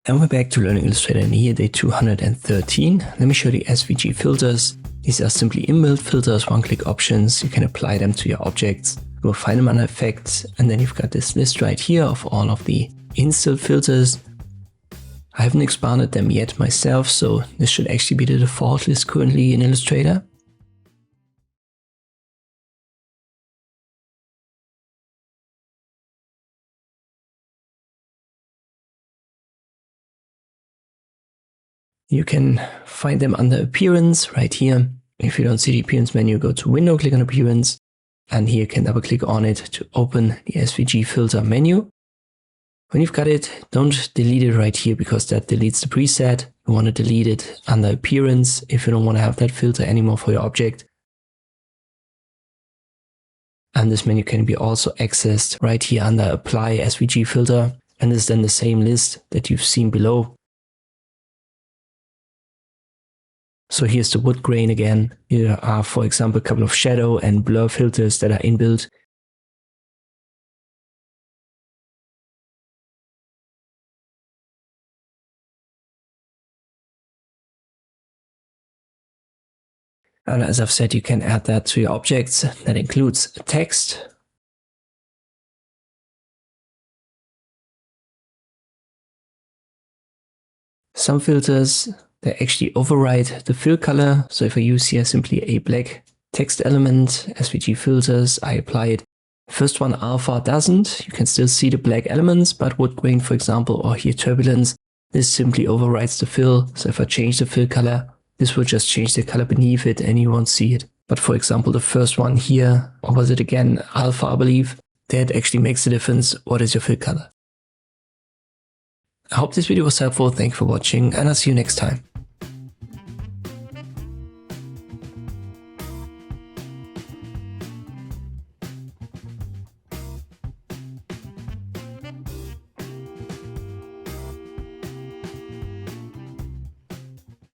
And we're back to learning Illustrator, and here day 213. Let me show you the SVG filters. These are simply inbuilt filters, one-click options. You can apply them to your objects. You will find them under Effects, and then you've got this list right here of all of the installed filters. I haven't expanded them yet myself, so this should actually be the default list currently in Illustrator. You can find them under Appearance right here. If you don't see the Appearance menu, go to Window, click on Appearance, and here you can double click on it to open the SVG filter menu. When you've got it, don't delete it right here because that deletes the preset. You want to delete it under Appearance if you don't want to have that filter anymore for your object. And this menu can be also accessed right here under Apply SVG Filter, and this is then the same list that you've seen below. So here's the wood grain again. Here are, for example, a couple of shadow and blur filters that are inbuilt. And as I've said, you can add that to your objects. That includes text. Some filters, they actually override the fill color. So if I use here simply a black text element, SVG filters, I apply it. First one, alpha, doesn't. You can still see the black elements, but wood grain, for example, or here turbulence, this simply overrides the fill. So if I change the fill color, this will just change the color beneath it and you won't see it. But for example, the first one here, or was it again alpha, I believe, that actually makes a difference. What is your fill color? I hope this video was helpful. Thank you for watching, and I'll see you next time.